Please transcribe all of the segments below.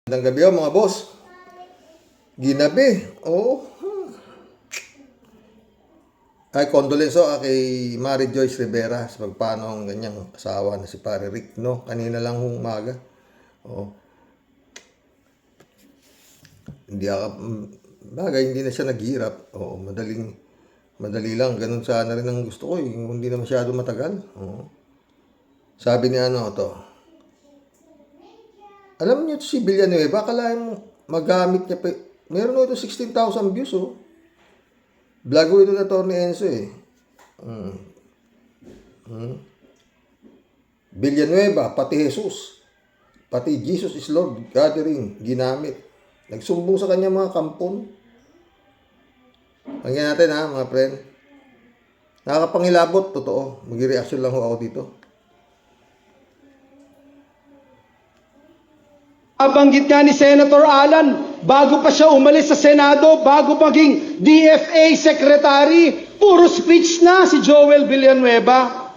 Magandang gabi mga boss. Ginabi. Oo. Ay, condolence kay Mary Joyce Rivera sa pagpano ang ganyang asawa na si Pare Rick, no? Kanina lang umaga. Oo. Hindi na siya naghirap. Oo, madali lang. Ganun sana rin ang gusto ko, eh. Hindi na masyado matagal. Oo. Sabi ni alam niyo si Villanueva, akalain mo magamit niya pa. Meron ito 16,000 views, oh. Vlog ito na Tony Enzo, eh. Villanueva, pati Jesus, pati Jesus is Lord gathering, ginamit. Nagsumbong sa kanya mga kampon. Hangyan natin mga friend. Nakakapangilabot, totoo. Mag-reaction lang ako dito. Nabanggit nga ni Senator Alan, bago pa siya umalis sa Senado, bago maging DFA Secretary, puro speech na si Joel Villanueva.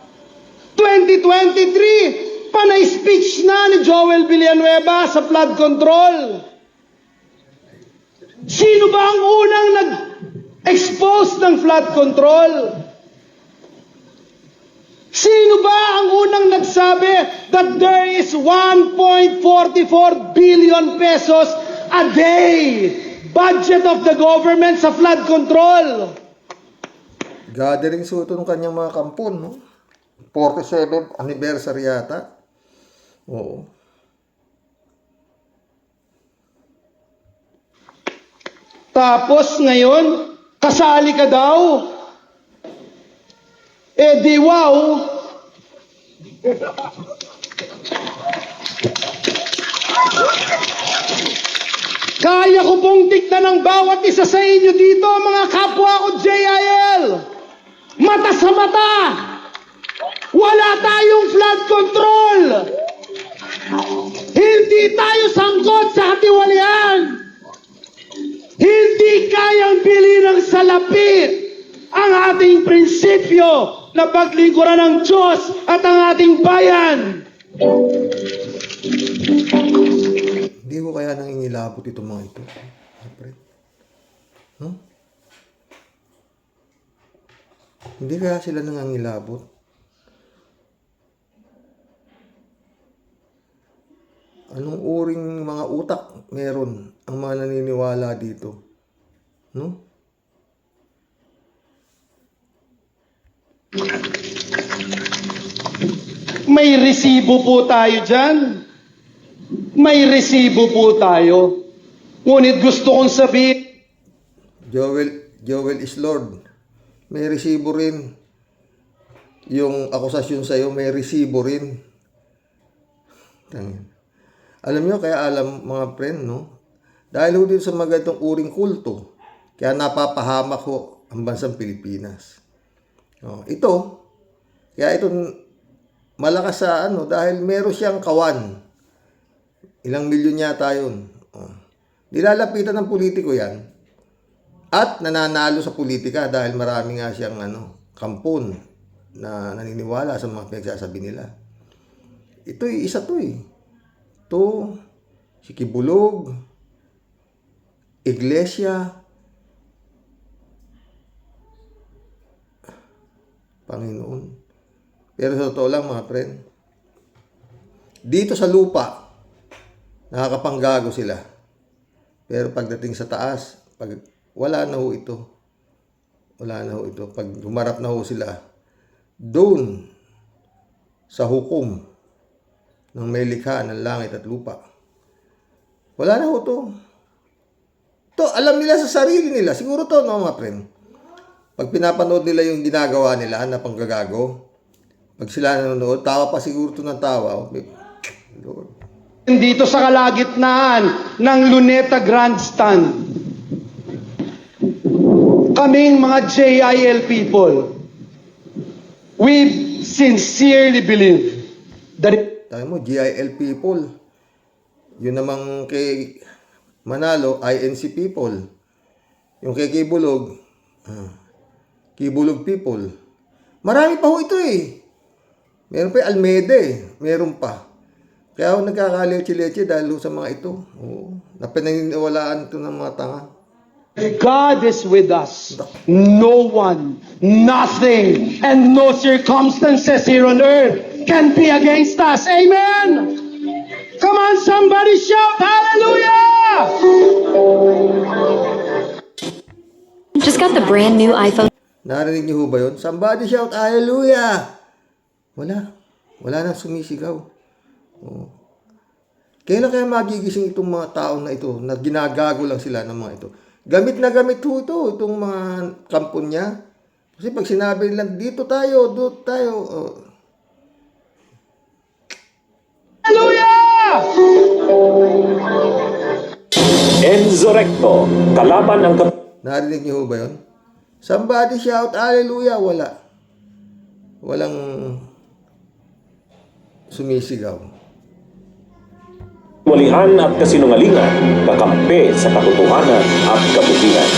2023, panay speech na ni Joel Villanueva sa flood control. Sino ba ang unang nag-expose ng flood control? Sino ba ang unang nagsabi that there is 1.44 billion pesos a day budget of the government sa flood control? Gathering so ito ng kanyang mga kampon, no? 47th anniversary yata. Oo. Tapos ngayon, kasali ka daw. Eh di wow. Kaya ko pong tignan ng bawat isa sa inyo dito, mga kapwa ko JIL. Mata sa mata. Wala tayong flood control. Hindi tayo sangkot sa katiwalian. Hindi kayang bilhin ng salapi ang ating prinsipyo na paglingkuran ng Diyos at ang ating bayan. Hindi ko kaya nangingilabot itong mga ito. Huh? Hindi kaya sila nangangilabot. Anong uring mga utak meron ang mga naniniwala dito? No? May resibo po tayo dyan. May resibo po tayo. Ngunit gusto kong sabihin, Joel is Lord. May resibo rin. Yung akusasyon sa'yo, may resibo rin. Alam nyo, kaya alam mga friend, no? Dahil ho din sa mga ganitong uring kulto, kaya napapahamak ho ang bansang Pilipinas. No, kaya ito malakas sa dahil meron siyang kawan. Ilang milyon yata yun. Nilalapitan ng politiko yan. At nananalo sa politika dahil marami nga siyang kampon na naniniwala sa mga pinagsasabi nila. Isa to eh. Ito, si Kibulog, Iglesia, Panginoon. Pero sa totoo lang mga friend, dito sa lupa, nakakapanggago sila. Pero pagdating sa taas, wala na ho ito. Wala na ho ito. Pag humarap na ho sila, doon sa hukom ng may likha ng langit at lupa, wala na ho ito. Alam nila sa sarili nila. Siguro to, no, mga friend. Pag pinapanood nila yung ginagawa nila na panggagago, pag sila nanonood, tawa pa siguro ito ng tawa. Lord. dito sa kalagitnaan ng Luneta Grandstand, kaming mga JIL people, we sincerely believe that Tayo mo, GIL people. Yun namang kay Manalo, INC people. Yung kay Kibulog, Kibulog people. Marami pa ho ito eh. Meron pa yung Almeida eh. Meron pa. Kaya ako nagkakaleche-leche dahil sa mga ito. Oo. Na pinaniniwalaan ito ng mga tanga. God is with us. No one, nothing, and no circumstances here on earth can be against us. Amen. Come on, somebody shout hallelujah! Just got the brand new iPhone. Narinig niyo ho ba yun? Somebody shout hallelujah! Wala. Wala nang sumisigaw. Oo. Kailan kaya magigising itong mga tao na ito na ginagago lang sila ng mga ito? Gamit na gamit ho ito, itong mga kampon niya. Kasi pag sinabi nila, dito tayo, doon tayo. Hallelujah! Enzo Recto, kalaban ang Narinig niyo ho ba yun? Somebody shout hallelujah! Wala. Walang sumisigaw. walian at kasinungalingan, kakampi sa katotohanan at kabutihan.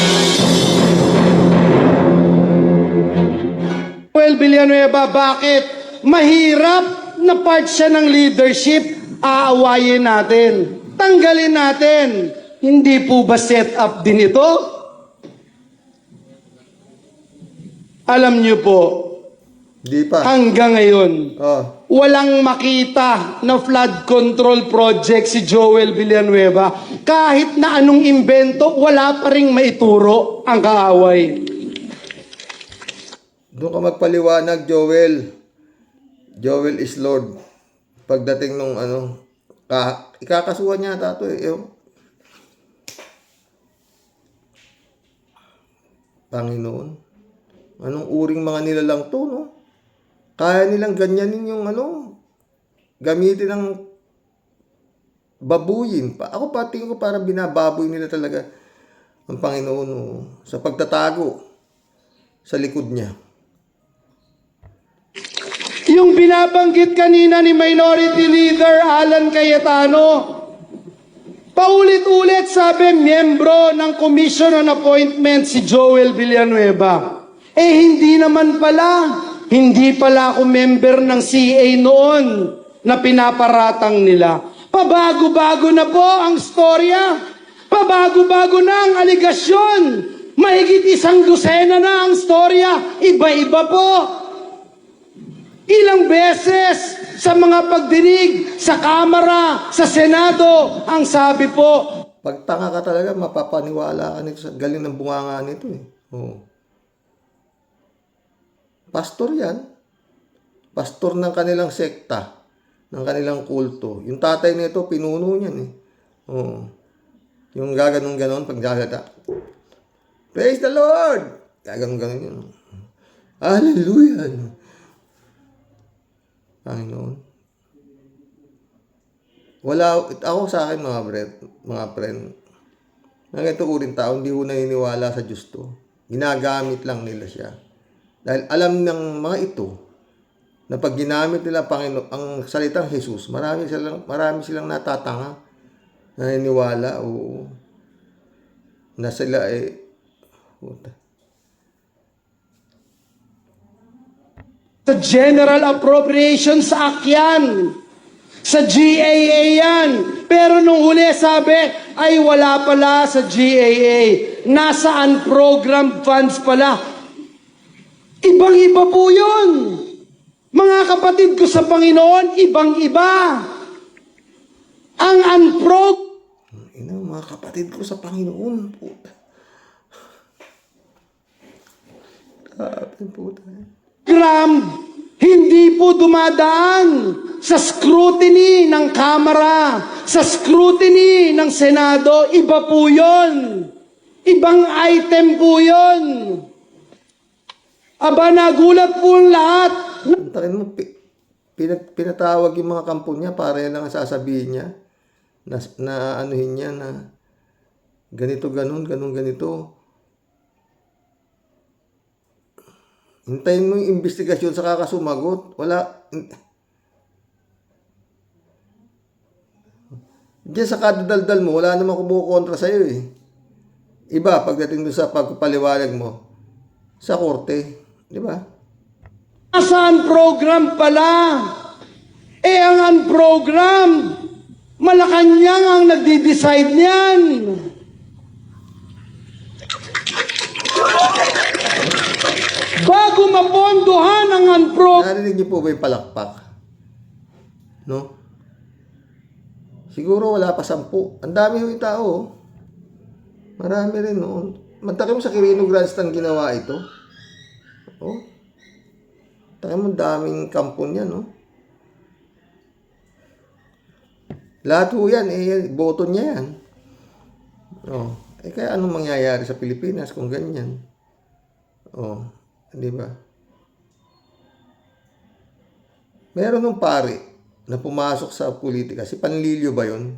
Joel Villanueva, bakit? Mahirap na part siya ng leadership, aawayin natin. Tanggalin natin. Hindi po ba set up din ito? Alam niyo po, Di pa. hanggang ngayon, Oh. walang makita na flood control project si Joel Villanueva. Kahit na anong imbento, wala pa ring maituro ang kaaway. Doon ka magpaliwanag, Joel. Joel is Lord. Pagdating nung ikakasuhan niya tato eh. Panginoon. Anong uring mga nilalang to, no? Kaya nilang ganyanin yung gamitin ng babuyin pa. Ako tingin ko parang binababoy nila talaga ang Panginoon sa pagtatago sa likod niya. Yung binabanggit kanina ni Minority Leader Alan Cayetano, paulit-ulit sabi, miyembro ng Commission on Appointment si Joel Villanueva. Hindi naman pala. Hindi pala ako member ng CA noon na pinaparatang nila. Pabago-bago na po ang storya. Pabago-bago na ang aligasyon. Mahigit 100 na ang storya. Iba-iba po. Ilang beses sa mga pagdinig, sa Kamara, sa Senado, ang sabi po, Pag tanga ka talaga, mapapaniwala ka nito sa galing ng bunganga nito eh. Oo. Pastor yan. Pastor ng kanilang sekta, ng kanilang kulto. Yung tatay nito, pinuno niyan eh. Oo. Yung gaganon-ganon, pag gagata. Praise the Lord! Gaganon-ganon yun. Hallelujah! Panginoon. Wala, ako sa akin mga friend, mga ganito uring tao, hindi ko naniniwala sa Diyos to. Ginagamit lang nila siya. Dahil alam ng mga ito, na pag ginamit nila ang salitang Jesus, marami silang natatanga, naniniwala, oo, na sila sa General Appropriations Act yan. Sa GAA yan. Pero nung huli sabi, ay wala pala sa GAA. Nasa unprogrammed funds pala. Ibang-iba po yun. Mga kapatid ko sa Panginoon, ibang-iba. Ang mga kapatid ko sa Panginoon, puta. Puta. Hindi po dumadaan sa scrutiny ng Kamara, sa scrutiny ng Senado. Iba po yun. Ibang item po yun. Aba, nagulat po ang lahat. Takin mo, pinatawag yung mga kampo niya para yan lang ang sasabihin niya. Na anuhin niya na ganito, ganito. Hintayin mo yung investigasyon sa kakasumagot. Wala. Diyan sa kadadaldal mo, wala namang kumukontra sa'yo eh. Iba, pagdating doon sa pagpapaliwanag mo, sa korte. Di ba? Nasaan program pala? Ang unprogrammed, Malacanang ang nagdi-decide niyan. Bago mapondohan ang unprogrammed, Narinig niyo po ba yung palakpak? No? Siguro wala pa 10. Ang dami yung tao. Oh. Marami rin noon. Magtaka mo sa Quirino Grandstand ginawa ito. Oh. Taka mo daming kampo niya, no? Lahat po yan, boto niya yan. Oh. Kaya anong mangyayari sa Pilipinas kung ganyan? Oh, di ba? Meron ng pare na pumasok sa politika. Si Panlilio ba yun?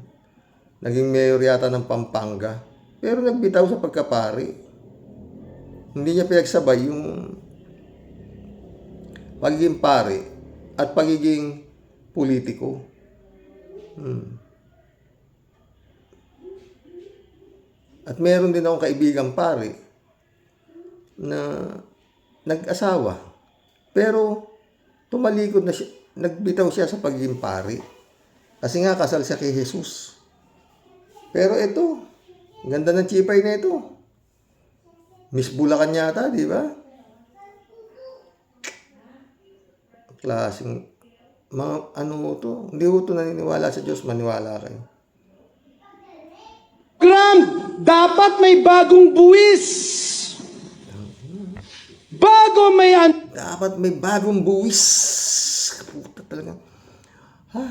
Naging mayor yata ng Pampanga. Pero nagbitaw sa pagkapari. Hindi niya pinagsabay yung pagiging pare at pagiging politiko. At meron din akong kaibigang pare na nag-asawa. Pero tumalikod na siya, nagbitaw siya sa pagiging pare. Kasi nga kasal siya kay Jesus. Pero ito, ganda ng chipay na ito. Miss Bulacan yata, di ba? Klaseng mga ano to, hindi ko ito naniniwala sa Diyos, maniwala kayo. dapat may bagong buwis. Bago may Dapat may bagong buwis. Puta talaga. Ha?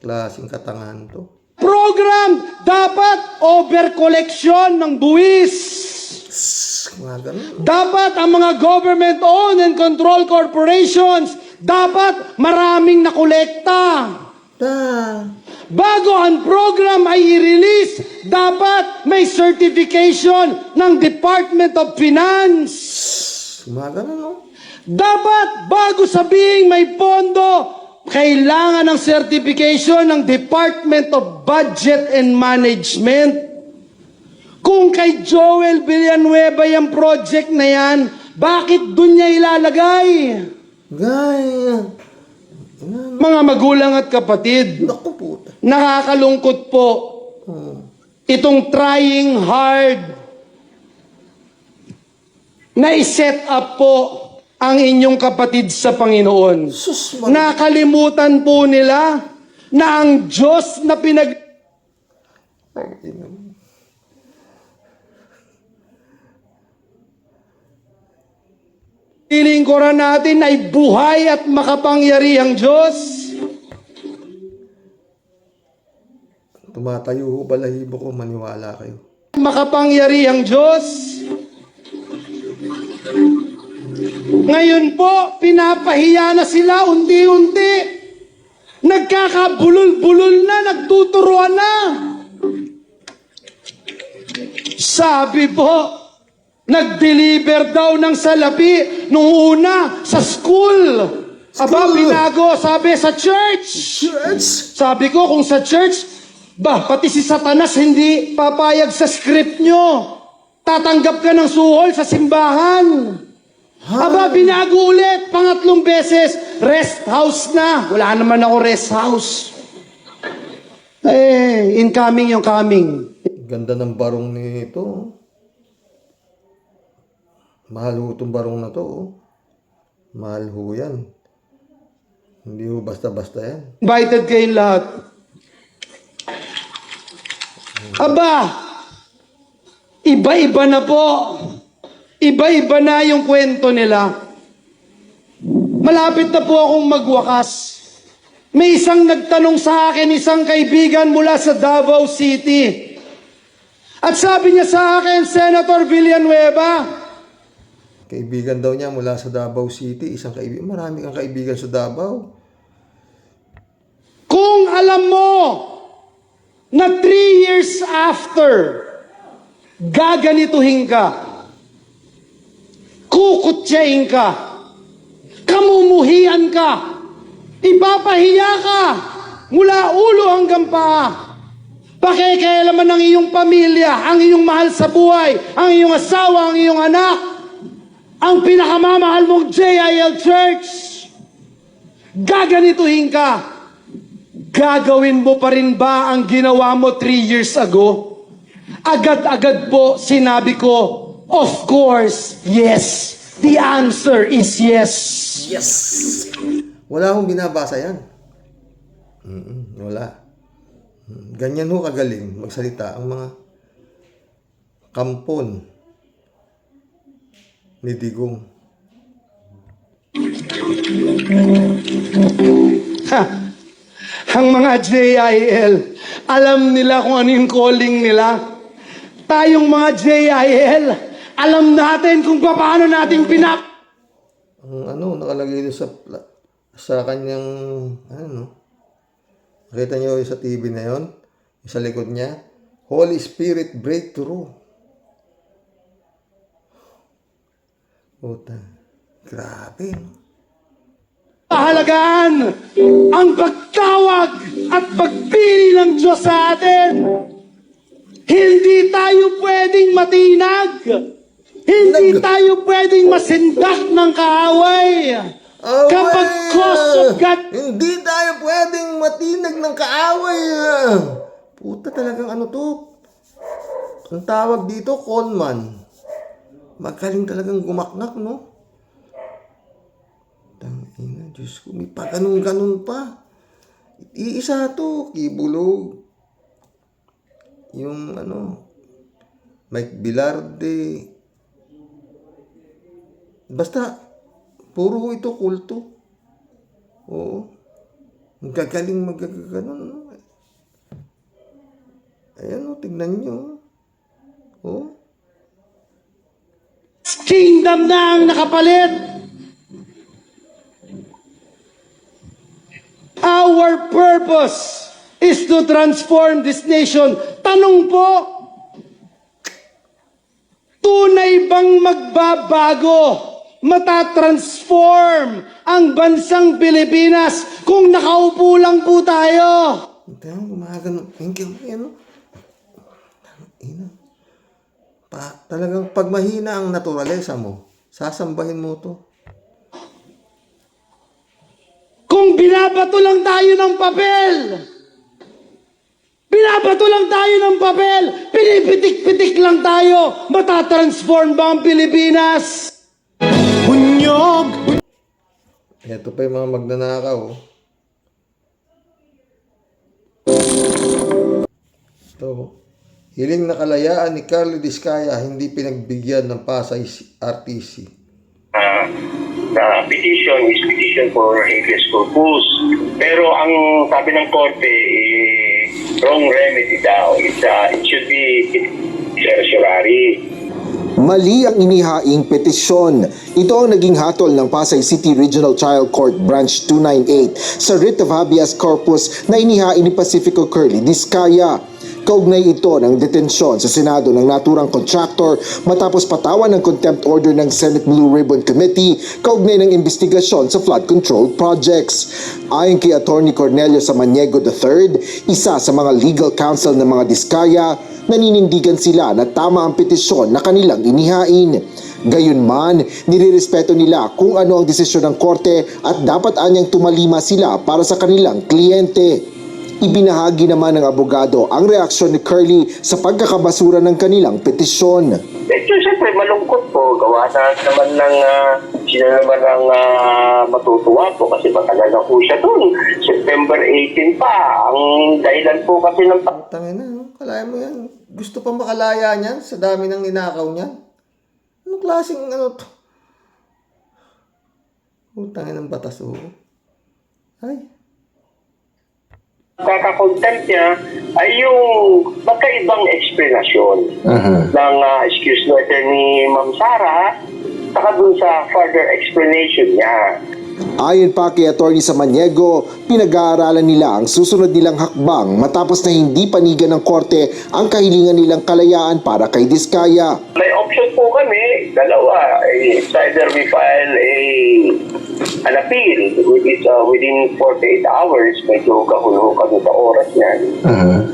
Klaseng katangahan to. program, dapat over-collection ng buwis. Mga ganun. Dapat ang mga government-owned and controlled corporations, dapat maraming nakolekta. Bago ang program ay i-release, dapat may certification ng Department of Finance. Mga ganun, no? Dapat bago sabihing may pondo, kailangan ng certification ng Department of Budget and Management. Kung kay Joel Villanueva yung project na yan, bakit dun niya ilalagay? Gaya. Mga magulang at kapatid, Naku puta. nakakalungkot po itong trying hard na i-set up po ang inyong kapatid sa Panginoon. Sus, Nakalimutan po nila na ang Diyos na Lingkuran natin ay buhay at makapangyarihang Diyos. Tumatayo ho balahibo ko, maniwala kayo. Makapangyarihang Diyos. Ngayon po, pinapahiya na sila unti-unti. Nagkakabulol-bulol na, nagtuturuan na. Sabi po, nag-deliver daw ng salapi nung una sa school. Aba, binago, sabi sa church. Sabi ko, kung sa church, pati si Satanas hindi papayag sa script nyo. Tatanggap ka ng suhol sa simbahan. Aba, binago ulit, pangatlong beses, rest house na. Wala naman ako rest house. Incoming yung coming. Ganda ng barong nito. Mahal ho itong barong na to. Oh. Mahal ho yan. Hindi ho basta-basta yan. Invited kayong lahat. Aba, iba-iba na po. Iba-iba na yung kwento nila. Malapit na po akong magwakas. May isang nagtanong sa akin, isang kaibigan mula sa Davao City. At sabi niya sa akin, Senator Villanueva, Kaibigan daw niya mula sa Davao City. Isang kaibigan. Marami kang kaibigan sa Davao. kung alam mo na 3 years after, gaganituhin ka, kukutsain ka, kamumuhian ka, ipapahiya ka, mula ulo hanggang paa. Pakikialaman ng iyong pamilya, ang iyong mahal sa buhay, ang iyong asawa, ang iyong anak. ang pinakamamahal mong JIL Church, gaganituhin ka. Gagawin mo pa rin ba ang ginawa mo 3 years ago? Agad-agad po sinabi ko, of course, yes. The answer is yes. Wala akong binabasa yan. Wala. Ganyan ho kagaling magsalita ang mga kampon ni Digong. Ha, ang mga JIL, alam nila kung ano yung calling nila. Tayong mga JIL, alam natin kung paano natin Ang nakalagay doon sa kanyang, nakita niyo yung sa TV na yon, yung sa likod niya, Holy Spirit Breakthrough. Puta, grabe. pahalagaan ang pagtawag at pagpili ng Diyos sa atin. Hindi tayo pwedeng matinag. Hindi tayo pwedeng masindak ng kaaway. Kapag cause of God, hindi tayo pwedeng matinag ng kaaway. Puta, talagang ano to? Ang tawag dito, conman. Magaling talagang gumaknak, no? Tangina, Diyos ko, may pa ganun pa. Iisa to, Kibulog. Yung Mike Bilarde. Basta, puro ito kulto. Oo. Ang gagaling magaganon. Ayan o, tignan nyo. Oo. kingdom na ang nakapalit. Our purpose is to transform this nation. Tanong po, tunay bang magbabago, matatransform ang bansang Pilipinas kung nakaupo lang po tayo? Tignan, gumagano. Talagang pag mahina ang naturalesa mo, sasambahin mo to. Kung binabato lang tayo ng papel, pinipitik-pitik lang tayo, matatransform ba ang Pilipinas? Bunyog! Ito pa yung mga magnanakaw. Ito. Hiling na kalayaan ni Carly Diskaya hindi pinagbigyan ng Pasay RTC. The petition is petition for habeas corpus. Pero ang sabi ng korte, wrong remedy daw. It should be certiorari. Mali ang inihaing petisyon. Ito ang naging hatol ng Pasay City Regional Trial Court Branch 298 sa writ of habeas corpus na inihain ni Pacifico Curly Diskaya. Kaugnay ito ng detensyon sa Senado ng naturang contractor matapos patawan ng contempt order ng Senate Blue Ribbon Committee kaugnay ng investigasyon sa flood control projects. Ayon kay Attorney Cornelio Samaniego III, isa sa mga legal counsel ng mga Diskaya, naninindigan sila na tama ang petisyon na kanilang inihain. Gayunman, nirerespeto nila kung ano ang desisyon ng korte at dapat anyang tumalima sila para sa kanilang kliyente. Ibinahagi naman ng abogado ang reaksyon ni Curly sa pagkakabasura ng kanilang petisyon. Siyempre, malungkot po. Gawa na naman ng sila naman ang matutuwa po kasi matagal na po siya doon. September 18 pa. Ang dahilan po kasi ng... Tangin na, kalaya mo yan. Gusto pa makalaya niyan sa dami ng ninakaw niyan. Anong klaseng to? Tangin ng batas, Ay. Kaka-content niya ay yung magkaibang explanation ng excuse letter ni Ma'am Sara saka dun sa further explanation niya. Ayon pa kay Atty. Samaniego, pinag-aaralan nila ang susunod nilang hakbang matapos na hindi panigan ng korte ang kahilingan nilang kalayaan para kay Diskaya. May option po kami, dalawa. It's either we file an appeal within 48 hours, medyo kahuluhan kami sa oras niyan.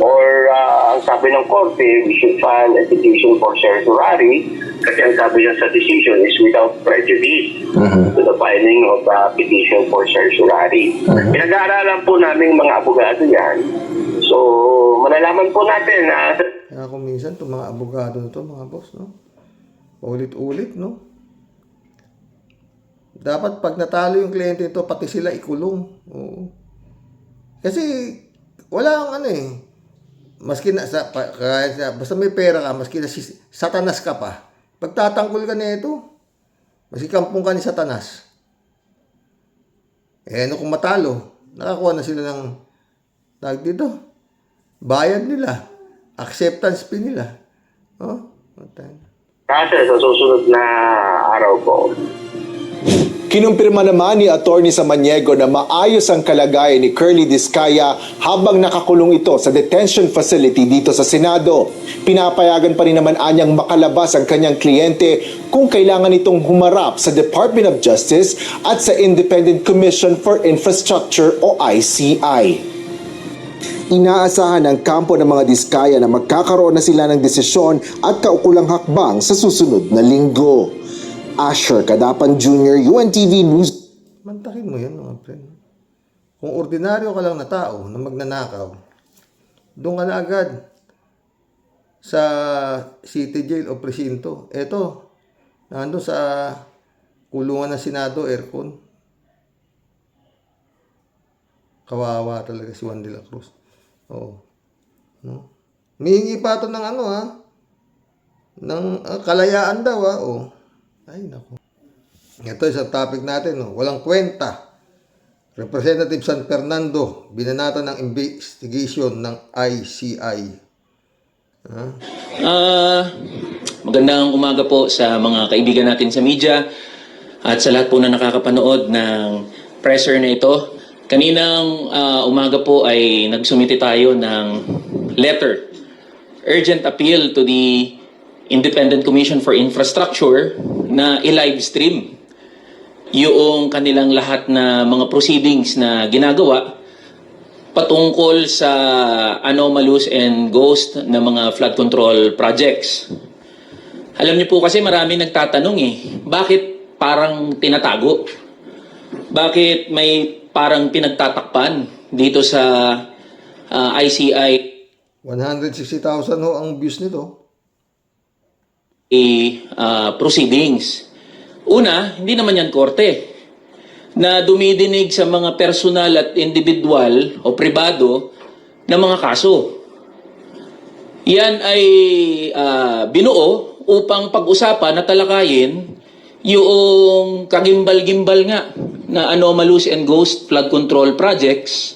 Or ang sabi ng korte, we should file a petition for certiorari Kasi ang sabi niya sa decision is without prejudice to the filing of petition for certiorari. Pinag-aaralan po namin mga abogado yan. So, malalaman po natin na Kaya kung minsan itong mga abogado na to, mga boss, no? Ulit-ulit, no? Dapat pag natalo yung kliyente ito, pati sila ikulong. Oo. Kasi, wala ang ano eh. Maski na, basta may pera ka, maski na satanas ka pa, pagtatanggol ka na ito, maski kampung ka ni satanas. Eh, ano kung matalo? Nakakuha na sila ng, tawag dito, bayad nila, acceptance fee nila. Oh, kasi sa susunod na araw po, Kinumpirma naman ni Attorney Samaniego na maayos ang kalagayan ni Curly Discaya habang nakakulong ito sa detention facility dito sa Senado. Pinapayagan pa rin naman anyang makalabas ang kanyang kliyente kung kailangan itong humarap sa Department of Justice at sa Independent Commission for Infrastructure o ICI. Inaasahan ng kampo ng mga Discaya na magkakaroon na sila ng desisyon at kaukulang hakbang sa susunod na linggo. Asher Kadapan Jr., UNTV News. Mantakin mo yan, mga friend. Kung ordinaryo ka lang na tao na magnanakaw, doon ka na agad sa city jail o presinto. Eto, nandun sa kulungan ng Senado, aircon. Kawawa talaga si Juan de la Cruz. Oo. No? Mihingi pa ito ng ano, ha? Ng kalayaan daw, ha? Oo. Ay, naku. Ito isang topic natin, no? Walang kwenta. Representative San Fernando, binanata ng investigation ng ICI. Magandang umaga po sa mga kaibigan natin sa media at sa lahat po na nakakapanood ng presser na ito. Kaninang umaga po ay nagsumite tayo ng letter, urgent appeal to the Independent Commission for Infrastructure na i-live stream yung kanilang lahat na mga proceedings na ginagawa patungkol sa anomalous and ghost na mga flood control projects. Alam niyo po kasi marami nagtatanong bakit parang tinatago? Bakit may parang pinagtatakpan dito sa ICI? 160,000 ho ang views nito. Proceedings. Una, hindi naman yan korte na dumidinig sa mga personal at individual o pribado na mga kaso. Yan ay binuo upang pag-usapan at talakayin yung kagimbal-gimbal nga na anomalous and ghost flood control projects.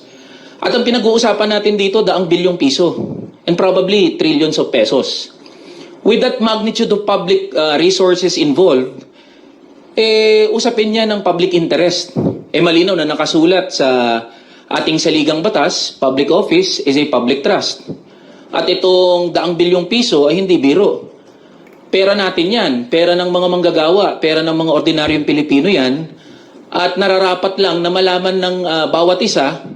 At ang pinag-uusapan natin dito, daang bilyong piso and probably trillions of pesos. With that magnitude of public resources involved, usapin niya ng public interest. Malinaw na nakasulat sa ating saligang batas, public office is a public trust. At itong daang bilyong piso ay hindi biro. Pera natin yan, pera ng mga manggagawa, pera ng mga ordinaryong Pilipino yan, at nararapat lang na malaman ng bawat isa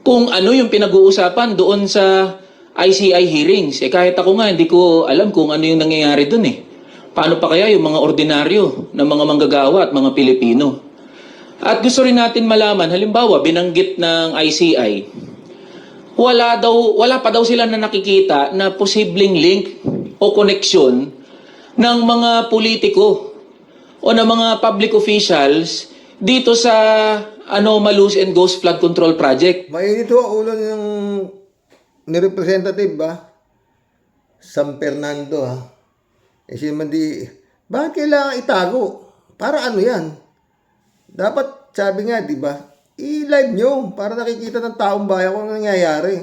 kung ano yung pinag-uusapan doon sa ICI hearings. Kahit ako nga, hindi ko alam kung ano yung nangyayari dun Paano pa kaya yung mga ordinaryo ng mga manggagawa at mga Pilipino? At gusto rin natin malaman, halimbawa, binanggit ng ICI, wala pa daw sila na nakikita na posibleng link o koneksyon ng mga politiko o ng mga public officials dito sa anomalous and ghost flood control project. Mainit ho ang ulo ng ni representative San Fernando bakit kailangan itago? Para ano yan? Dapat sabi nga, di ba? I-live nyo para nakikita ng taong bayan kung ano nangyayari.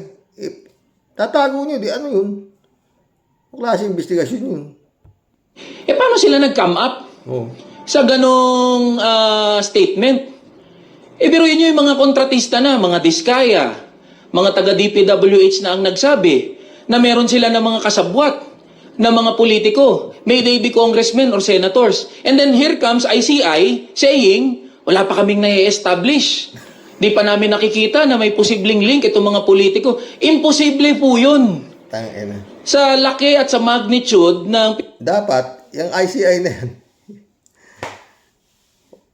Tatago nyo, di ano yun? Ang klase investigasyon yun. Paano sila nag-come up sa ganong statement? Biruin nyo yung mga kontratista na, mga Discaya, mga taga-DPWH na ang nagsabi na meron sila ng mga kasabwat na mga politiko, may they be congressmen or senators. And then here comes ICI saying, wala pa kaming na-establish. Di pa namin nakikita na may posibleng link itong mga politiko. Imposible po yun. Tangina. Sa laki at sa magnitude ng... Dapat, yung ICI na yan,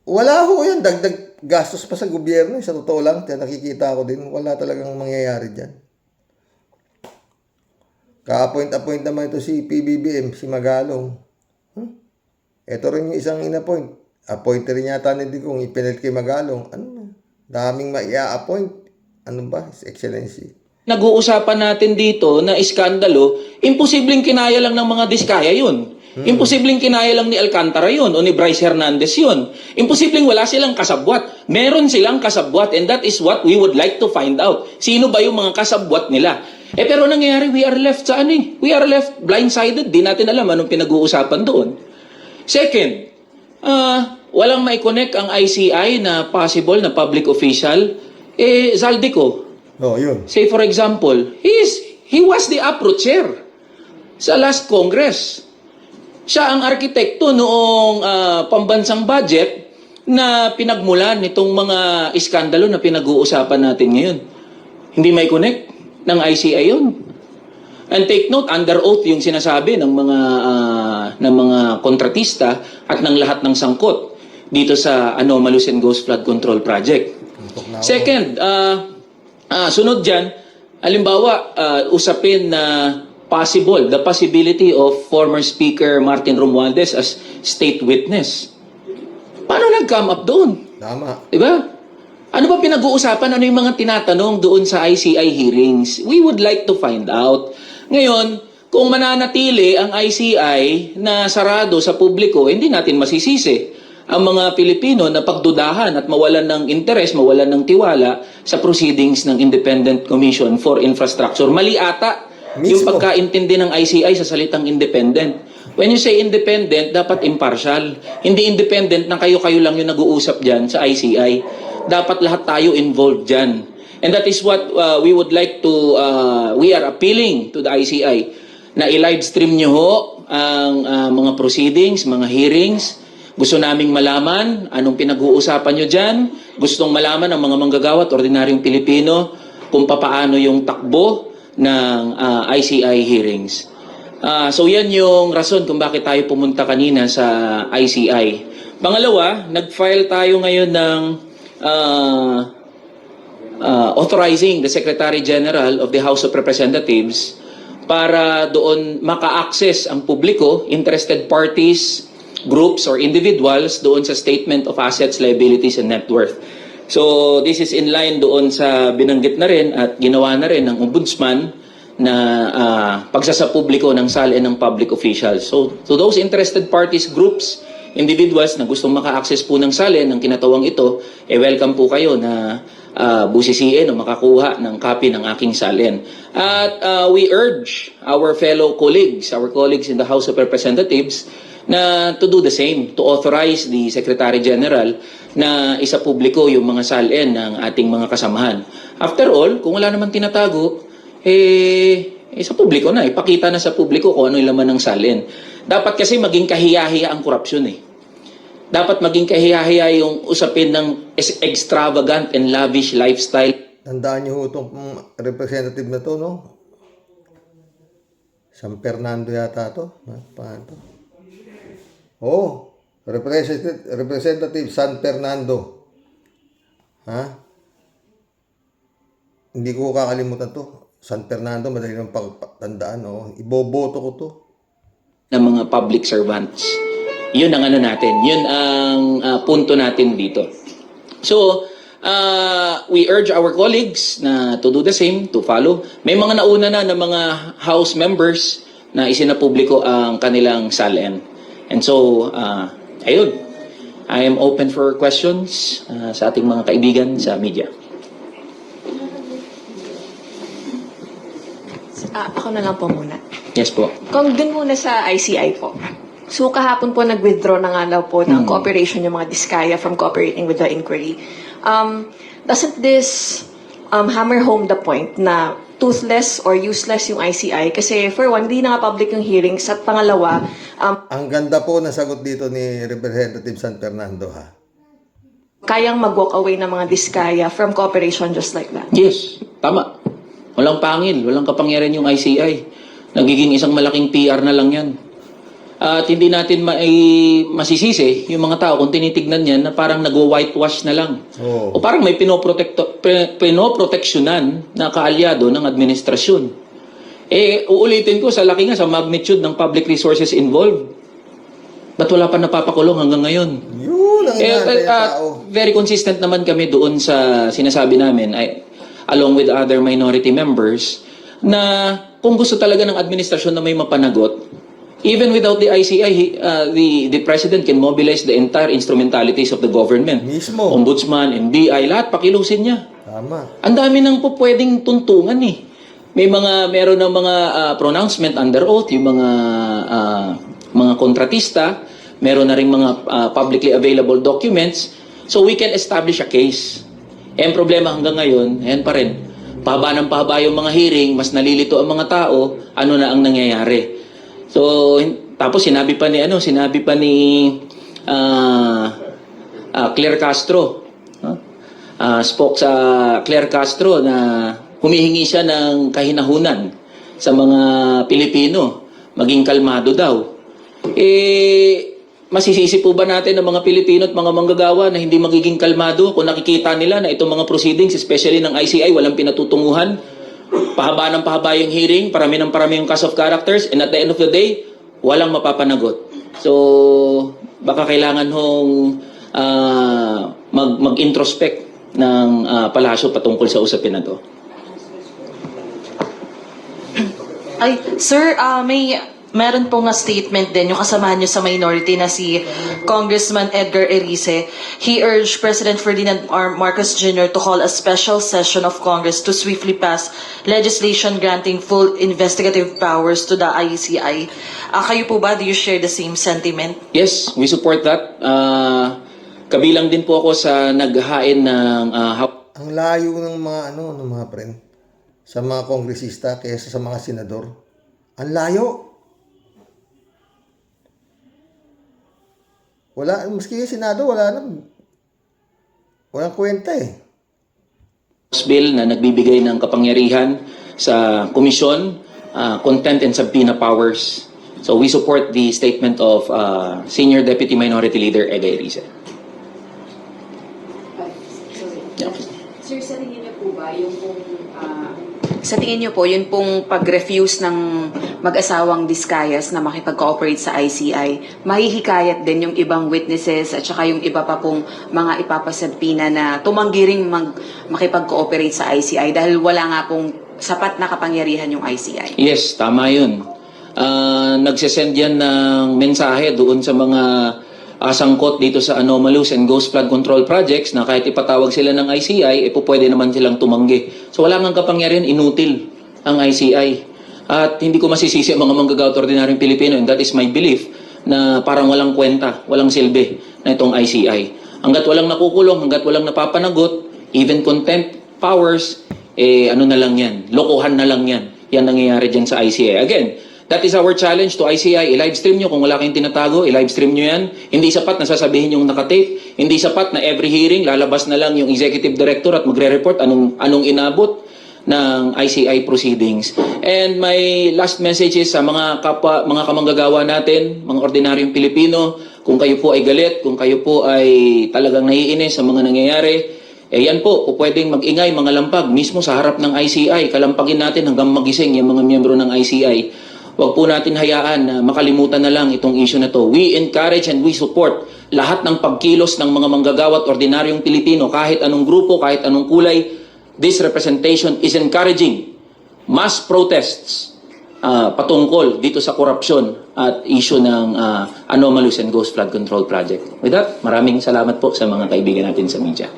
wala ho yan. Dagdag gastos pa sa gobyerno. Sa totoo lang, nakikita ko din, wala talagang mangyayari dyan. Ka-appoint naman ito si PBBM, si Magalong. Ito rin yung isang in-appoint. Appointer rin yata ni Digong, ipilit kay Magalong. Ano na? Daming maia-appoint. Ano ba? His Excellency. Nag-uusapan natin dito na iskandalo, imposibleng kinaya lang ng mga diskaya yun. Imposibleng kinaya lang ni Alcantara yun o ni Bryce Hernandez yun. Imposibleng wala silang kasabwat. Meron silang kasabwat and that is what we would like to find out. Sino ba yung mga kasabwat nila? Pero nangyayari, we are left sa ano eh? We are left blindsided. Di natin alam anong pinag-uusapan doon. Second, walang mai-connect ang ICI na possible na public official. Zaldico. Oh, yun. Say for example, he was the APRO chair sa last Congress. Siya ang arkitekto noong pambansang budget na pinagmulan nitong mga iskandalo na pinag-uusapan natin ngayon. Hindi may connect ng ICI yun. And take note, under oath yung sinasabi ng mga kontratista at ng lahat ng sangkot dito sa Anomalous and Ghost Flood Control Project. Second, sunod dyan, halimbawa, usapin na the possibility of former Speaker Martin Romualdez as state witness. Paano nag-come up doon? Tama. Diba? Ano ba pinag-uusapan? Ano yung mga tinatanong doon sa ICI hearings? We would like to find out. Ngayon, kung mananatili ang ICI na sarado sa publiko, hindi natin masisisi ang mga Pilipino na pagdudahan at mawalan ng interes, mawalan ng tiwala sa proceedings ng Independent Commission for Infrastructure. Mali ata yung Mismo. pagkaintindi ng ICI sa salitang independent. When you say independent, dapat impartial. Hindi independent na kayo-kayo lang yung nag-uusap dyan sa ICI. Dapat lahat tayo involved dyan. And that is what we would like to, we are appealing to the ICI na i-livestream nyo ho ang mga proceedings, mga hearings. Gusto naming malaman anong pinag-uusapan nyo dyan. Gustong malaman ng mga manggagawa at ordinaryong Pilipino kung papaano yung takbo ng ICI hearings. So yan yung rason kung bakit tayo pumunta kanina sa ICI. Pangalawa, nag-file tayo ngayon ng authorizing the Secretary General of the House of Representatives para doon maka-access ang publiko, interested parties, groups or individuals doon sa Statement of Assets, Liabilities, and Net Worth. So this is in line doon sa binanggit na rin at ginawa na rin ng Ombudsman na pagsasapubliko ng SAL ng public officials. So to those interested parties, groups, individuals na gustong maka-access po ng SAL ng kinatawang ito, welcome po kayo na busisiin o makakuha ng copy ng aking SAL. At we urge our fellow colleagues, our colleagues in the House of Representatives na to do the same, to authorize the Secretary General na isapubliko yung mga SAL-N ng ating mga kasamahan. After all, kung wala naman tinatago, sa publiko na, ipakita na sa publiko kung ano yung laman ng SAL-N. Dapat kasi maging kahiyahiya ang korupsyon eh. Dapat maging kahiyahiya yung usapin ng extravagant and lavish lifestyle. Tandaan niyo ho itong representative na to, no? San Fernando yata to. Paano to? Oh, Representative San Fernando. Ha? Hindi ko kakalimutan to. San Fernando, madali ng pagtandaan. Oh. Iboboto ko to. Ng mga public servants. Yun ang ano natin. Yun ang punto natin dito. So, we urge our colleagues na to do the same, to follow. May mga nauna na ng mga House members na isinapubliko ang kanilang SAL-N. And so, ayun. I am open for questions sa ating mga kaibigan sa media. Ako na lang po muna. Yes po. Kung dun muna sa ICI po. So kahapon po nag-withdraw na nga daw po ng cooperation yung mga Diskaya from cooperating with the inquiry. Doesn't this hammer home the point na toothless or useless yung ICI? Kasi for one, di na nga public yung hearings. At pangalawa, Ang ganda po na sagot dito ni Representative San Fernando, ha? kayang mag-walk away ng mga Diskaya from cooperation just like that. Yes, tama. Walang pangil, walang kapangyarihan yung ICI. Nagiging isang malaking PR na lang yan. At hindi natin masisisi yung mga tao kung tinitignan yan na parang nag-whitewash na lang. Oo. O parang may pinoproteksyonan na kaalyado ng administrasyon. Uulitin ko sa laki nga sa magnitude ng public resources involved. Ba't wala pa napapakulong hanggang ngayon? Yun ang inaantay ng tao. Very consistent naman kami doon sa sinasabi namin, along with other minority members, na kung gusto talaga ng administrasyon na may mapanagot, even without the ICI, the President can mobilize the entire instrumentalities of the government. Mismo. Ombudsman, NBI, lahat pakilusin niya. Tama. Ang dami nang po pwedeng tuntungan eh. Meron ng mga pronouncement under oath, yung mga kontratista, meron na rin mga publicly available documents, so we can establish a case. Ang problema hanggang ngayon, ayan pa rin, pahaba ng pahaba yung mga hearing, mas nalilito ang mga tao, ano na ang nangyayari. So, tapos sinabi pa ni Claire Castro, spoke sa Claire Castro na humihingi siya ng kahinahunan sa mga Pilipino, maging kalmado daw. Masisisi po ba natin ang mga Pilipino at mga manggagawa na hindi magiging kalmado kung nakikita nila na itong mga proceedings, especially ng ICI, walang pinatutunguhan? Pahaba ng pahaba yung hearing, parami ng parami yung cast of characters, and at the end of the day, walang mapapanagot. So, baka kailangan hong mag-introspect ng palasyo patungkol sa usapin na to. Ay, sir, meron pong nga statement din, yung kasamahan nyo sa minority na si Congressman Edgar Erice. He urged President Ferdinand R. Marcos Jr. to call a special session of Congress to swiftly pass legislation granting full investigative powers to the ICI. Kayo po ba, do you share the same sentiment? Yes, we support that. Kabilang din po ako sa naghain ng Ang layo ng mga friend, sa mga kongresista kaysa sa mga senador. Ang layo. Wala, maski yung Senado, walang kwenta eh. bill na nagbibigay ng kapangyarihan sa komisyon, contempt and subpoena powers. So we support the statement of Senior Deputy Minority Leader Ega Erice. Sir, sa tingin niyo po ba yung sa tingin niyo po, yun pong pag-refuse ng mag-asawang Discayas na makipag-cooperate sa ICI, mahihikayat din yung ibang witnesses at saka yung iba pa pong mga ipapasabpina na tumanggi ring makipag-cooperate sa ICI dahil wala nga pong sapat na kapangyarihan yung ICI? Yes, tama yun. Nagsisend yan ng mensahe doon sa mga sangkot dito sa anomalous and ghost flood control projects na kahit ipatawag sila ng ICI, pwede naman silang tumanggi. So wala nga kapangyarihan, inutil ang ICI. At hindi ko masisisi ang mga manggagawa at ordinaryong Pilipino, and that is my belief, na parang walang kwenta, walang silbi na itong ICI. Hanggat walang nakukulong, hanggat walang napapanagot, even contempt powers, ano na lang yan, lokohan na lang yan. Yan nangyayari dyan sa ICI. Again, that is our challenge to ICI. I-livestream nyo. Kung wala kayong tinatago, i-livestream nyo yan. Hindi sapat na sasabihin yung nakatape. Hindi sapat na every hearing, lalabas na lang yung executive director at magre-report anong inabot ng ICI proceedings. And my last message is sa mga kamanggagawa natin, mga ordinaryong Pilipino, kung kayo po ay galit, kung kayo po ay talagang naiinis sa mga nangyayari, yan po, pwedeng mag-ingay, mga lampag, mismo sa harap ng ICI. Kalampagin natin hanggang magising yung mga miyembro ng ICI. Huwag po natin hayaan na makalimutan na lang itong issue na to. We encourage and we support lahat ng pagkilos ng mga manggagawa at ordinaryong Pilipino, kahit anong grupo, kahit anong kulay. This representation is encouraging mass protests patungkol dito sa korupsyon at issue ng anomalous and ghost flood control project. With that, maraming salamat po sa mga kaibigan natin sa media.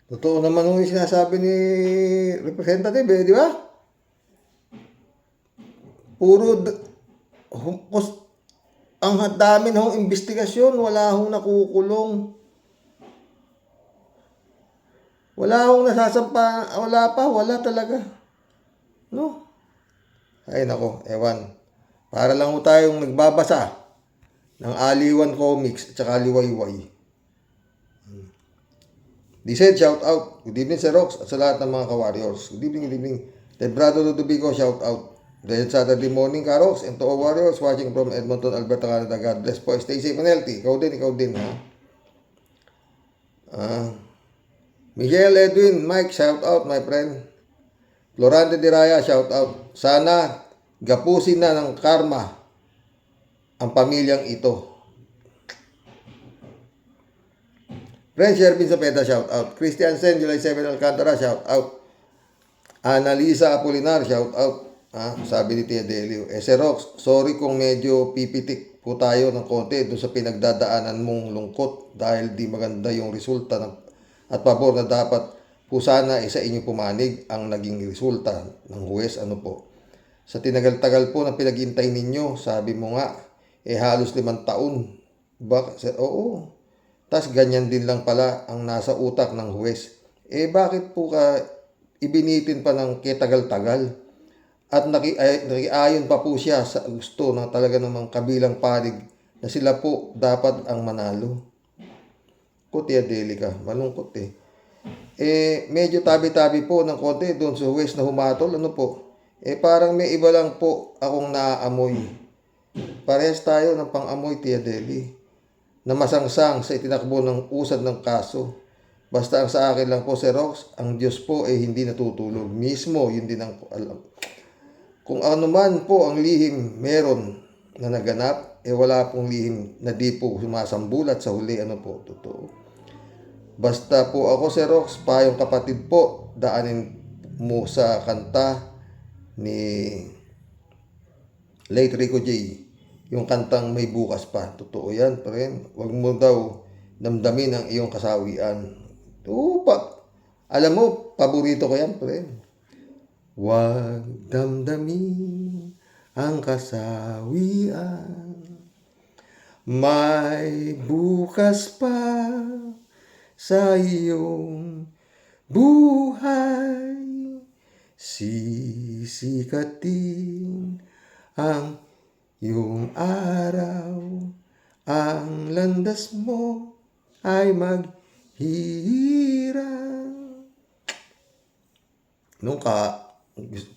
Totoo naman yung sinasabi ni Representative, di ba? Ang dami na hong investigasyon, wala hong nakukulong. Wala hong nasasampa, wala talaga. No? Ay nako, ewan. Para lang ho tayong nagbabasa ng Aliwan Comics at saka Liwayway. Dised, shout out. Good evening, Sir Rox, at sa lahat ng mga ka-warriors. Good evening, good evening. Tebrado Ludovico, shout out. Then Saturday morning, Karos, and to all warriors watching from Edmonton, Alberta, Canada. God bless po. Stay safe and healthy. Ikaw din, ha? Miguel Edwin, Mike, shout out, my friend. Florante Diraya, shout out. Sana gapusin na ng karma ang pamilyang ito. Friend Shervin Zapeta, shout out. Christian Sen, July 7, Alcantara, shout out. Annalisa Apolinar, shout out. Sabi ni Tia Delio. Sir Rox, sorry kung medyo pipitik po tayo ng konti doon sa pinagdadaanan mong lungkot dahil di maganda yung resulta at pabor na dapat po sana sa inyo pumanig ang naging resulta ng huwes. Ano po? Sa tinagal-tagal po na pinag-intay ninyo, sabi mo nga, halos 5 taon. Oo. Tas ganyan din lang pala ang nasa utak ng huwes. Bakit po ka ibinitin pa ng ketagal-tagal? At nakiayon pa po siya sa gusto na talaga namang kabilang panig na sila po dapat ang manalo. Tia Delica, malungkot medyo tabi-tabi po ng konti doon sa huwes na humatol. Ano po? Parang may iba lang po akong naaamoy. Parehas tayo ng pang-amoy, Tia Deli, na masangsang sa itinakbo ng usad ng kaso. Basta ang sa akin lang po, Sir Rox, ang Diyos po hindi natutulog. Mismo, yun din ang alam. Kung ano man po ang lihim meron na naganap, wala pong lihim na di po sumasambulat sa huli. Ano po? Totoo. Basta po ako, Sir Rox, payong kapatid po, daanin mo sa kanta ni late Rico J. Yung kantang May Bukas Pa. Totoo yan, friend. Huwag mo daw damdamin ang iyong kasawian. Alam mo, paborito ko yan, friend. Huwag damdamin ang kasawian. May bukas pa sa iyong buhay. Sisikatin ang iyong araw. Ang landas mo ay maghihirap.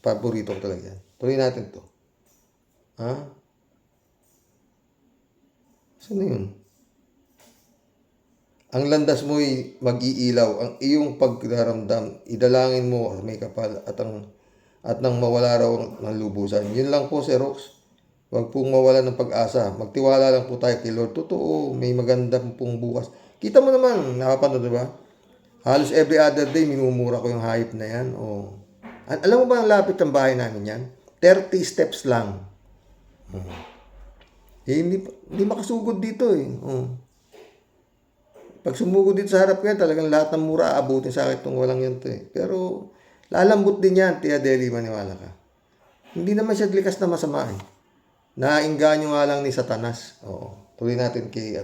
Paborito ko talaga yan. Tuloy natin to. Saan na yun? Ang landas mo'y mag-iilaw, ang iyong pagdaramdam, idalangin mo may kapal at nang mawala raw ng lubusan. Yun lang po, Sir Rox. Huwag pong mawala ng pag-asa. Magtiwala lang po tayo kay Lord. Totoo, may maganda pong bukas. Kita mo naman, nakapanood, diba? Halos every other day, minumura ko yung hype na yan. Alam mo ba ang lapit ng bahay namin yan? 30 steps lang. Hindi makasugod dito . Pag sumugod dito sa harap ko yan, talagang lahat ng mura aabutin sa akin itong walang yan to . Pero lalambot din yan, Tia Deli, maniwala ka. Hindi naman siya likas na masama . Nainganyo nga lang ni Satanas. Tuloy natin kay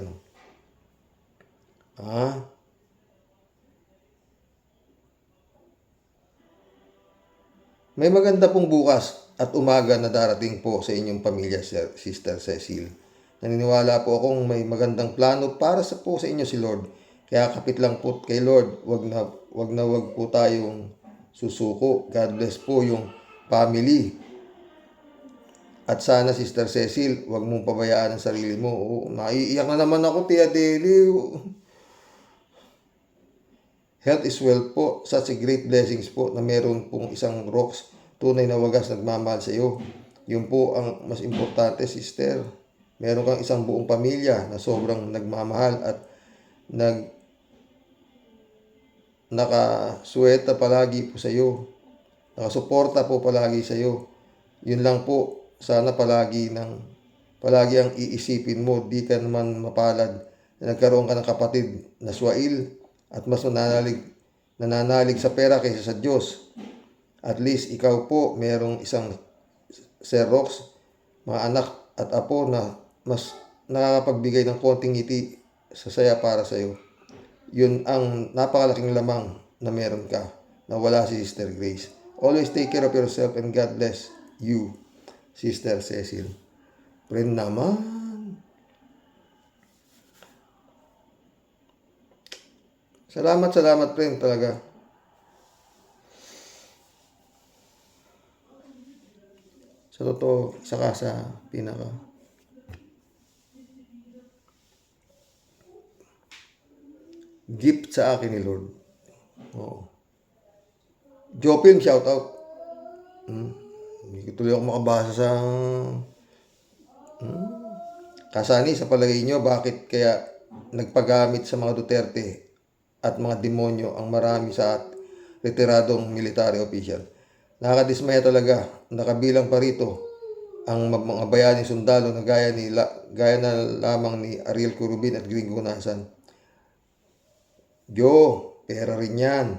May maganda pong bukas at umaga na darating po sa inyong pamilya, Sister Cecil. Naniniwala po akong may magandang plano para sa inyo si Lord. Kaya kapit lang po kay Lord, wag po tayong susuko. God bless po yung family. At sana, Sister Cecil, wag mong pabayaan ang sarili mo. Naiiyak na naman ako, Tia Deli. Health is wealth po. Such a great blessings po na meron pong isang Rox, tunay na wagas nagmamahal sa iyo. Yun po ang mas importante, sister. Meron kang isang buong pamilya na sobrang nagmamahal at nakasuweta palagi po sa iyo. Nakasuporta po palagi sa iyo. Yun lang po, sana palagi ang iisipin mo. Di ka naman mapalad na nagkaroon ka ng kapatid na swail at mas nananalig sa pera kaysa sa Diyos. At least ikaw po merong isang Sir Rox, mga anak at apo na mas nakakapagbigay ng konting ngiti sa saya para sa iyo. Yun ang napakalaking lamang na meron ka na wala si Sister Grace. Always take care of yourself and God bless you, Sister Cecil. Friend naman. Salamat friend talaga. Sa totoo, saka sa pinaka. Gift sa akin ni Lord. Oo. Jopin, shout out. Hindi ko tuloy ako makabasa sa Kasani, sa palagay nyo, bakit kaya nagpagamit sa mga Duterte at mga demonyo ang marami sa retiradong military official? Nakakadismaya talaga, nakabilang pa rito ang mga bayani sundalo na gaya na lamang ni Ariel Curubin at Gringo Nasan. Pera rin yan.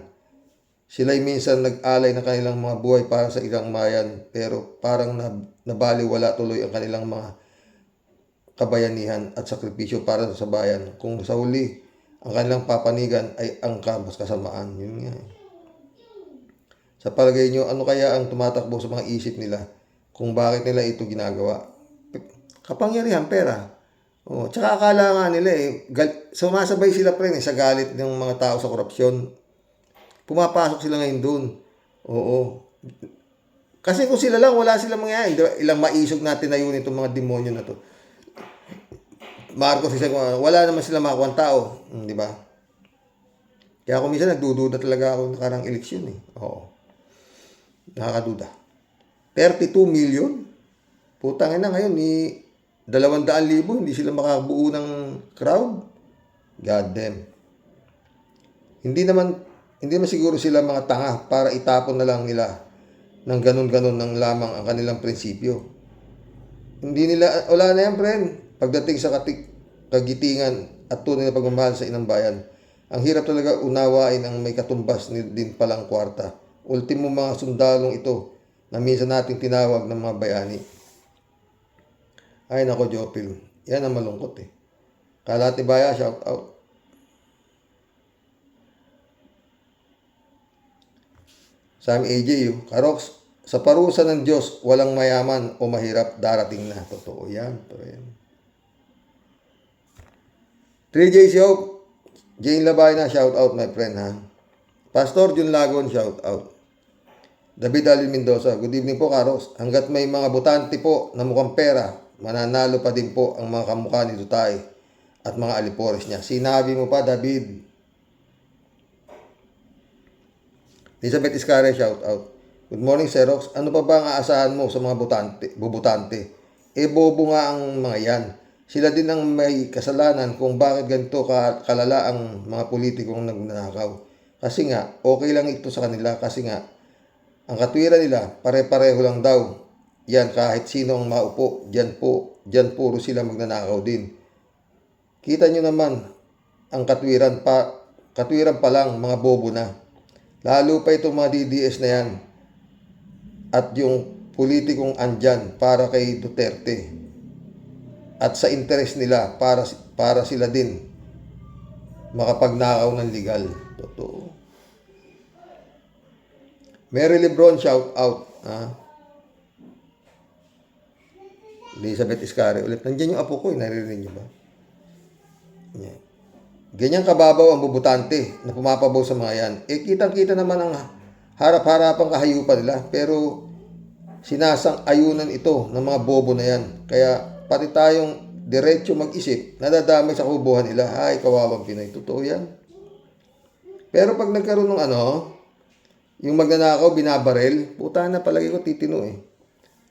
Sila'y minsan nag-alay ng kanilang mga buhay para sa ilang mayan, pero parang nabaliwala tuloy ang kanilang mga kabayanihan at sakripisyo para sa bayan. Kung sa huli, ang kanilang papanigan ay ang kasamaan. Yun nga. Sa palagay nyo, ano kaya ang tumatakbo sa mga isip nila kung bakit nila ito ginagawa? Kapangyarihan, pera. Tsaka akala nga nila sumasabay sila sa galit ng mga tao sa korupsyon. Pumapasok sila ngayon dun. Oo. Kasi kung sila lang, wala silang mangyayari. Ilang maisog natin na yun itong mga demonyo na to. Marcos, wala naman sila makakuha ng tao. Di ba? Kaya kung minsan nagdududa talaga ako nakarang eleksyon Oo. Nakakaduda. 32 million? Putang ina ngayon, 200,000, hindi sila makabuo ng crowd. God damn. Hindi naman siguro sila mga tanga para itapon na lang nila ng ganun-ganun ng lamang ang kanilang prinsipyo. Wala na yan, friend. Pagdating sa kagitingan at tunay na pagmamahal sa inang bayan, ang hirap talaga unawain ang may katumbas din palang kwarta. Ultimo mga sundalong ito na minsan nating tinawag ng mga bayani. Ay nako, Jopil. Yan ang malungkot Kalati Baya, shout out. Sam AJ, Karoks, sa parusa ng Diyos, walang mayaman o mahirap, darating na. Totoo yan. 3J Show, Jane Labay shout out my friend Pastor Jun Lagon, shout out. David Alvin Mendoza, good evening po, Karoks. Hanggat may mga butante po na mukhang pera, mananalo pa din po ang mga kamukha ni Dutay at mga alipores niya. Sinabi mo pa, David. Elizabeth Iscare, shout out. Good morning, Xerox. Ano pa ba ang aasahan mo sa mga bubutante? Bobo nga ang mga yan. Sila din ang may kasalanan kung bakit ganito kalala ang mga politikong nagnanakaw. Kasi nga, okay lang ito sa kanila kasi nga, ang katwiran nila, pare-pareho lang daw. Yan, kahit sino ang maupo, dyan puro sila magnanakaw din. Kita nyo naman, ang katwiran pa lang, mga bobo na. Lalo pa itong mga DDS na yan. At yung politikong andyan para kay Duterte. At sa interes nila, para sila din makapagnakaw ng legal. Totoo. Mary Lebron, shout out. Elizabeth Iscare ulit. Nandiyan yung apo ko, naririnig nyo ba? Yeah. Ganyan kababaw ang bubutante na pumapabaw sa mga yan. Kitang-kita naman ang harap-harapang kahayupan nila. Pero sinasang-ayunan ito ng mga bobo na yan. Kaya pati tayong diretso mag-isip, nadadamay sa kubuhan nila. Ay, kawawang Pinoy. Totoo yan. Pero pag nagkaroon ng yung magnanakaw, binabarel, puta na palagi ko titino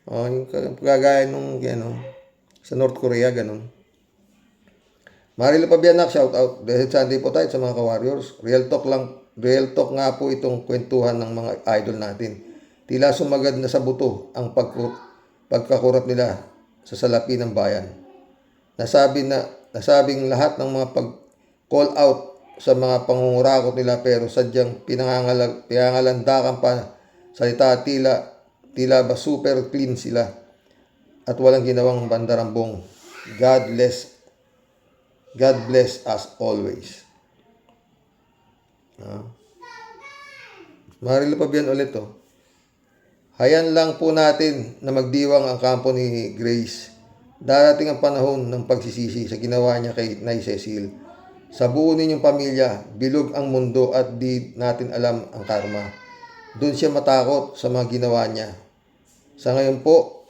yung kagaya nung sa North Korea, ganun. Marilo Pabianak, shout out. Dahil Sunday po tayo sa mga ka-warriors. Real talk nga po itong kwentuhan ng mga idol natin. Tila sumagad na sa buto ang pagkakurap nila sa salapi ng bayan. Nasabing lahat ng mga pag-call out sa mga pangungurakot nila pero sadyang pinangalandakan pa salita tila ba super clean sila at walang ginawang bandarambong. God bless us always. Marilo Pabian ulit Hayan lang po natin na magdiwang ang kampo ni Grace. Darating ang panahon ng pagsisisi sa ginawa niya kay Nay Cecil. Sa buo ninyong pamilya, bilog ang mundo at di natin alam ang karma. Doon siya matakot sa mga ginawa niya. Sa ngayon po,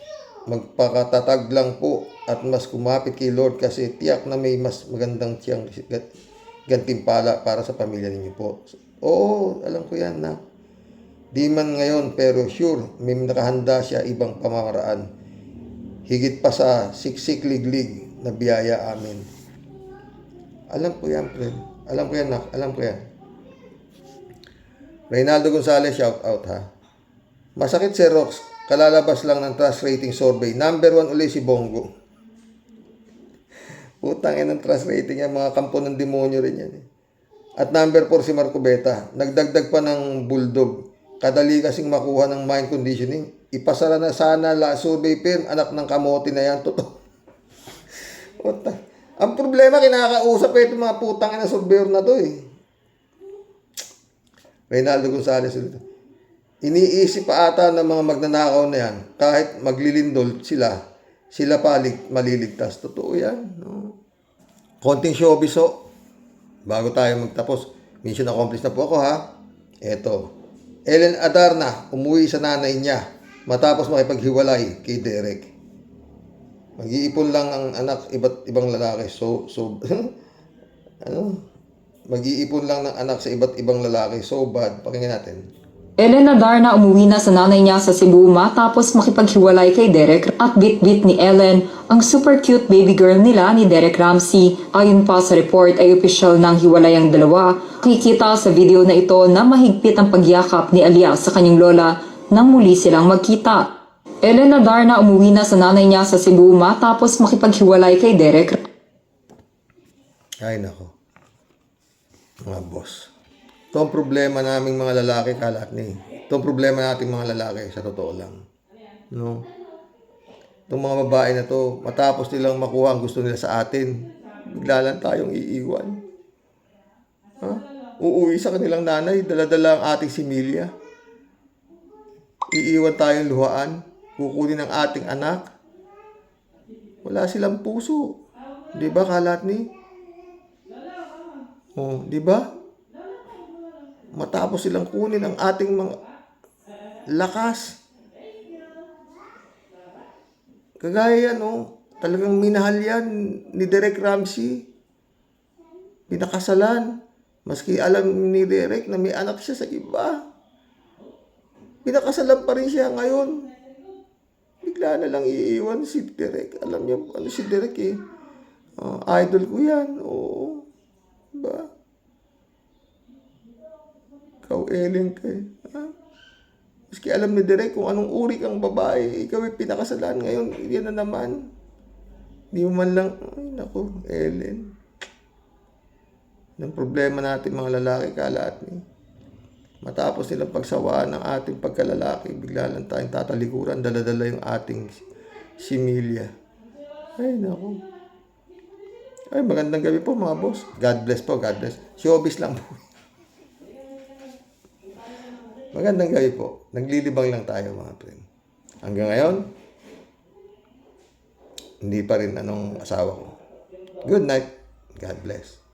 magpakatatag lang po at mas kumapit kay Lord kasi tiyak na may mas magandang tiyang gantimpala para sa pamilya ninyo po. Oo, alam ko yan na. Di man ngayon pero sure may nakahanda siya ibang pamamaraan. Higit pa sa siksik liglig na biyaya amin. Alam ko yan, friend. Alam ko yan, nak. Alam ko yan. Reynaldo Gonzalez, shout out ha. Masakit si Rox. Kalalabas lang ng trust rating survey. Number 1 uli si Bongo. Putang yan ng trust rating yan. Mga kampo ng demonyo rin yan. At number 4 si Marco Beta. Nagdagdag pa ng bulldog. Kadali kasing makuha ng mind conditioning. Ipasara na sana la survey firm. Anak ng kamote na yan. Totoo. Ang problema, kinakausap itong mga putang ina surveyor na to eh. Reynaldo Gonzalez ulit. Iniisip pa ata ng mga magnanakaw na yan, kahit maglilindol sila palig maliligtas. Totoo yan. No? Konting showbiz bago tayo magtapos. Mission accomplished na po ako ha. Eto. Ellen Adarna, umuwi sa nanay niya matapos makipaghiwalay kay Derek. Mag-iipon lang ang anak, iba't ibang lalaki. Mag-iipon lang ng anak sa iba't ibang lalaki. So bad. Pakinggan natin. Ellen Adarna umuwi na sa nanay niya sa Cebu matapos makipaghiwalay kay Derek at bit-bit ni Ellen ang super cute baby girl nila ni Derek Ramsey. Ayon pa sa report ay opisyal ng hiwalay ang dalawa. Kikita sa video na ito na mahigpit ang pagyakap ni Alias sa kanyang lola nang muli silang magkita. Ellen Adarna umuwi na sa nanay niya sa Cebu matapos makipaghiwalay kay Derek. Ay nako. Mga boss. Ito ang problema naming mga lalaki, kalat ni. Ito ang problema nating mga lalaki, sa totoo lang. No? Itong mga babae na to, matapos nilang makuha ang gusto nila sa atin, bigla lang tayong iiwan. Ha? Uuwi sa kanilang nanay, dala-dala ang ating similya. Iiwan tayong luhaan, kukunin ang ating anak. Wala silang puso. Di ba, kalat ni? Oh, di ba? Matapos silang kunin ang ating mga lakas. Kagaya yan, talagang minahal yan ni Derek Ramsey. Pinakasalan. Maski alam ni Derek na may anak siya sa iba. Pinakasalan pa rin siya ngayon. Bigla na lang iiwan si Derek. Alam niyo, ano si Derek eh. Idol ko yan. Oo. Diba? Ikaw, Ellen, maski alam ni Derek kung anong uri kang babae, ikaw ay pinakasalan ngayon, yan na naman. Di mo man lang, ay naku, Ellen. Ang problema natin mga lalaki, kalat ni. Matapos nilang pagsawaan ng ating pagkalalaki, bigla lang tayong tatalikuran, daladala yung ating similya. Ay naku. Ay, magandang gabi po mga boss. God bless po, God bless. Showbiz lang po. Magandang gabi po. Naglilibang lang tayo mga friend. Hanggang ngayon, hindi pa rin anong asawa ko. Good night. God bless.